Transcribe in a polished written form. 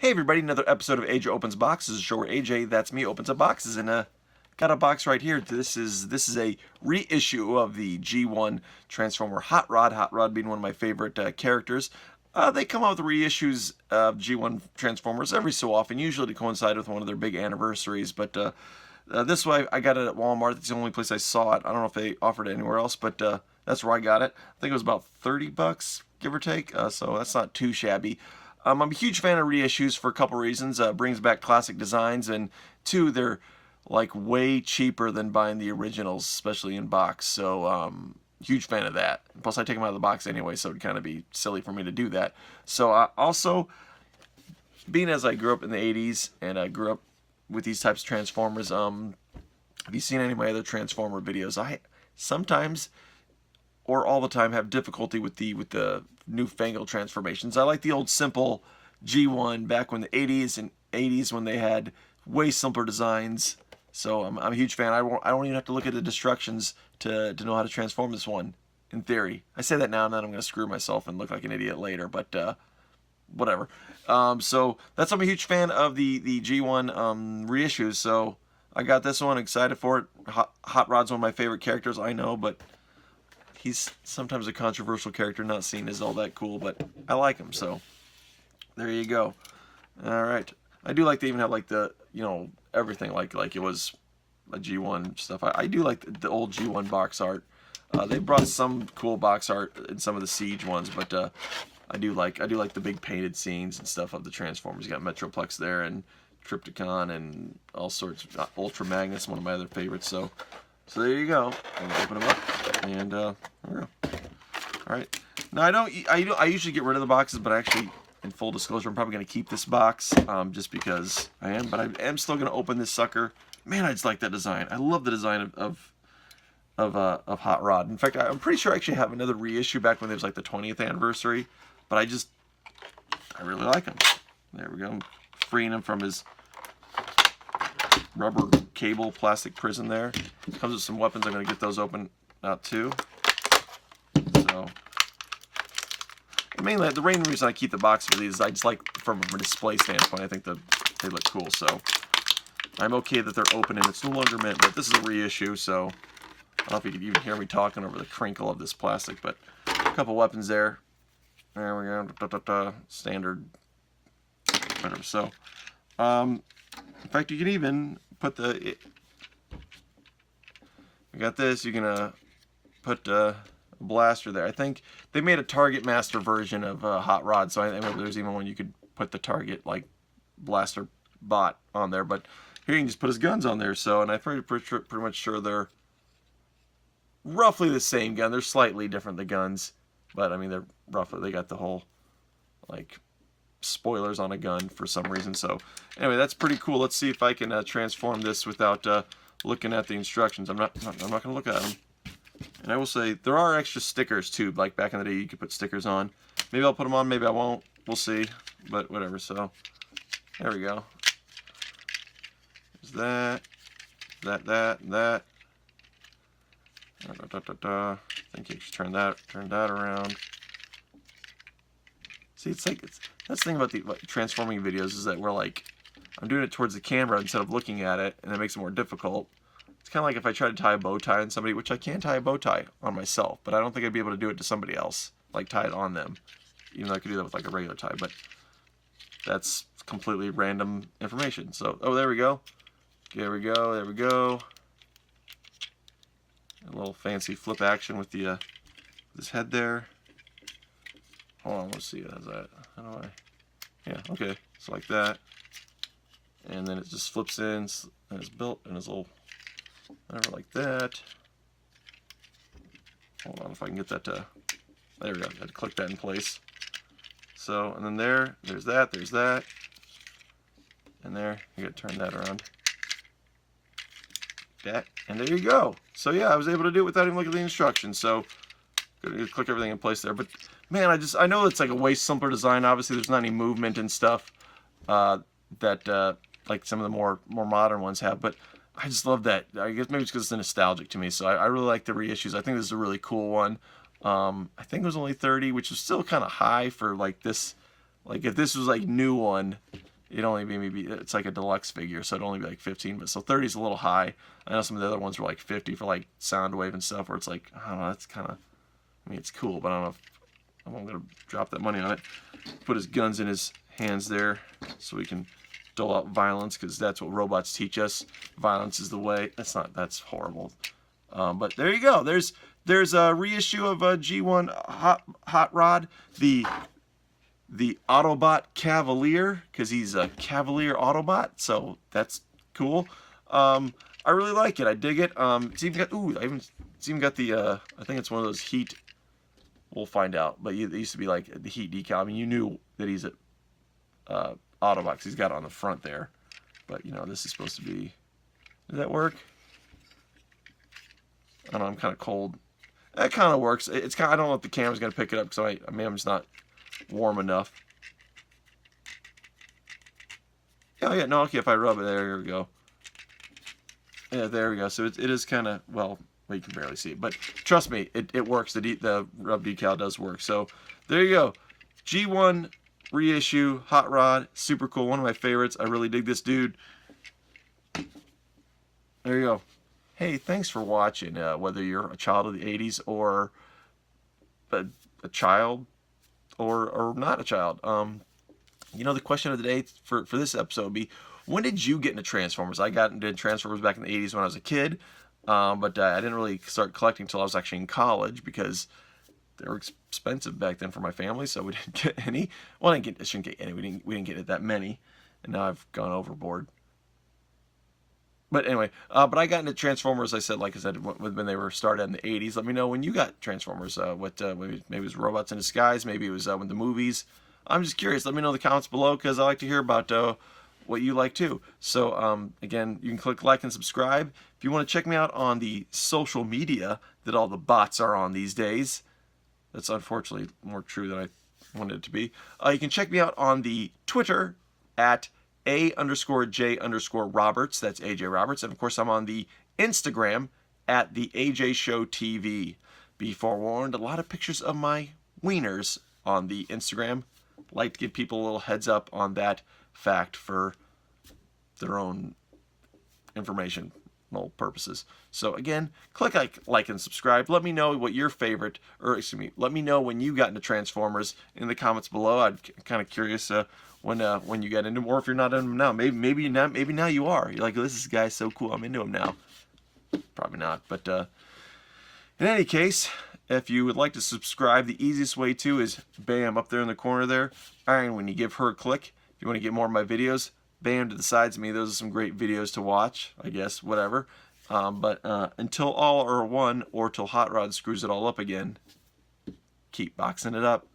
Hey everybody, another episode of AJ Opens Boxes, a show where AJ, that's me, opens up boxes, and got a box right here. This is a reissue of the G1 Transformer Hot Rod. Hot Rod being one of my favorite characters. They come out with reissues of G1 Transformers every so often, usually to coincide with one of their big anniversaries. But this way, I got it at Walmart. That's the only place I saw it. I don't know if they offered it anywhere else, but that's where I got it. I think it was about 30 bucks, give or take. So that's not too shabby. I'm a huge fan of reissues for a couple reasons. Brings back classic designs, and two, they're like way cheaper than buying the originals, especially in box. So huge fan of that. Plus, I take them out of the box anyway, so it'd kind of be silly for me to do that. So also, being as I grew up in the 80s and I grew up with these types of Transformers, have you seen any of my other Transformer videos? I sometimes or all the time have difficulty with the newfangled transformations. I like the old simple G1 back when the 80s when they had way simpler designs. So I'm a huge fan. I don't even have to look at the destructions to know how to transform this one, in theory. I say that now and then I'm going to screw myself and look like an idiot later, but whatever. So that's, I'm a huge fan of the G1 reissues. So I got this one, excited for it. Hot Rod's one of my favorite characters, I know, but he's sometimes a controversial character, not seen as all that cool, but I like him, so there you go. Alright. I do like they even have like the, everything like it was a G1 stuff. I do like the old G1 box art. They brought some cool box art in some of the Siege ones, but I do like the big painted scenes and stuff of the Transformers. You got Metroplex there and Trypticon and all sorts. Ultra Magnus, one of my other favorites. So there you go. I'm gonna open them up, and there we go. All right. Now I usually get rid of the boxes, but actually, in full disclosure, I'm probably gonna keep this box just because I am. But I am still gonna open this sucker. Man, I just like that design. I love the design of Hot Rod. In fact, I'm pretty sure I actually have another reissue back when it was like the 20th anniversary. But I really like him. There we go. I'm freeing him from his rubber cable plastic prison there. Comes with some weapons. I'm going to get those open out too. So mainly the main reason I keep the box for these is I just like, from a display standpoint, I think that they look cool. So I'm okay that they're open and it's no longer mint, but this is a reissue, so I don't know if you can even hear me talking over the crinkle of this plastic, but a couple weapons there. There we go. Standard. Whatever. So in fact, you can even put we got this, you can put a blaster there. I think they made a Target Master version of Hot Rod, so I remember there's even one you could put the Target like blaster bot on there, but here you can just put his guns on there. So, and I'm pretty much sure they're roughly the same gun. They're slightly different, the guns, but I mean they're roughly, they got the whole like spoilers on a gun for some reason. So anyway, that's pretty cool. Let's see if I can transform this without looking at the instructions. I'm not going to look at them. And I will say there are extra stickers too. Like back in the day, you could put stickers on. Maybe I'll put them on. Maybe I won't. We'll see. But whatever. So there we go. There's that. I think you should turn that around. See, that's the thing about the transforming videos is that we're like, I'm doing it towards the camera instead of looking at it, and it makes it more difficult. It's kind of like if I try to tie a bow tie on somebody, which I can tie a bow tie on myself, but I don't think I'd be able to do it to somebody else, like tie it on them. Even though I could do that with like a regular tie, but that's completely random information. So, oh, there we go. There we go. A little fancy flip action with the this head there. Hold on, let's see. How's that? How do I? Yeah, okay. So like that, and then it just flips in, and it's built in this little whatever like that. Hold on, if I can get that to. There we go. I had to click that in place. So, and then there's that, and there. You got to turn that around. That, and there you go. So yeah, I was able to do it without even looking at the instructions. So, gotta click everything in place there. But man, I know it's like a way simpler design. Obviously, there's not any movement and stuff that like some of the more modern ones have. But I just love that. I guess maybe it's because it's nostalgic to me. So I really like the reissues. I think this is a really cool one. I think it was only 30, which is still kind of high for like this. Like if this was like new one, it'd only be maybe, it's like a deluxe figure, so it'd only be like 15, but so 30 is a little high. I know some of the other ones were like 50 for like Soundwave and stuff, where it's like, I don't know, that's kind of, I mean, it's cool, but I don't know if I'm going to drop that money on it. Put his guns in his hands there so we can dole out violence, because that's what robots teach us. Violence is the way. That's horrible. But there you go. There's a reissue of G1 Hot Rod, the Autobot Cavalier, because he's a Cavalier Autobot, so that's cool. I really like it. I dig it. It's even got, it's even got the, I think it's one of those heat, we'll find out, but it used to be like the heat decal. I mean, you knew that he's a Autobot, because he's got it on the front there. But, you know, this is supposed to be, does that work? I don't know, I'm kind of cold. That kind of works. It's kind of, I don't know if the camera's going to pick it up, because I'm just not warm enough. Yeah, no, okay, if I rub it, there we go. Yeah, there we go. So it is kind of, well, you can barely see it, but trust me, it works. The rub decal does work. So there you go. G1 reissue Hot Rod, super cool. One of my favorites. I really dig this dude. There you go. Hey, thanks for watching. Whether you're a child of the 80s or a child or not a child. You know, the question of the day for this episode would be, when did you get into Transformers? I got into Transformers back in the 80s when I was a kid, but I didn't really start collecting until I was actually in college, because they were expensive back then for my family, so we didn't get any. Well, I shouldn't get any. We didn't get that many, and now I've gone overboard. But anyway, but I got into Transformers, like I said, when they were started in the 80s. Let me know when you got Transformers. Maybe it was Robots in Disguise. Maybe it was when the movies. I'm just curious. Let me know in the comments below, because I like to hear about what you like too. So again, you can click like and subscribe. If you want to check me out on the social media that all the bots are on these days, that's unfortunately more true than I wanted it to be. You can check me out on the Twitter at @A_J_Roberts. That's AJ Roberts. And of course, I'm on the Instagram at the AJ Show TV. Be forewarned, a lot of pictures of my wieners on the Instagram. Like to give people a little heads up on that fact for their own informational purposes. So again, click like and subscribe. Let me know what your favorite, or excuse me, let me know when you got into Transformers in the comments below. I'm kind of curious when you got into them, or if you're not into them now. Maybe now you are. You're like, this guy's so cool, I'm into him now. Probably not, but in any case, if you would like to subscribe, the easiest way to is bam, up there in the corner there. And when you give her a click, if you want to get more of my videos, bam, to the sides of me. Those are some great videos to watch, I guess, whatever. But until all are one, or till Hot Rod screws it all up again, keep boxing it up.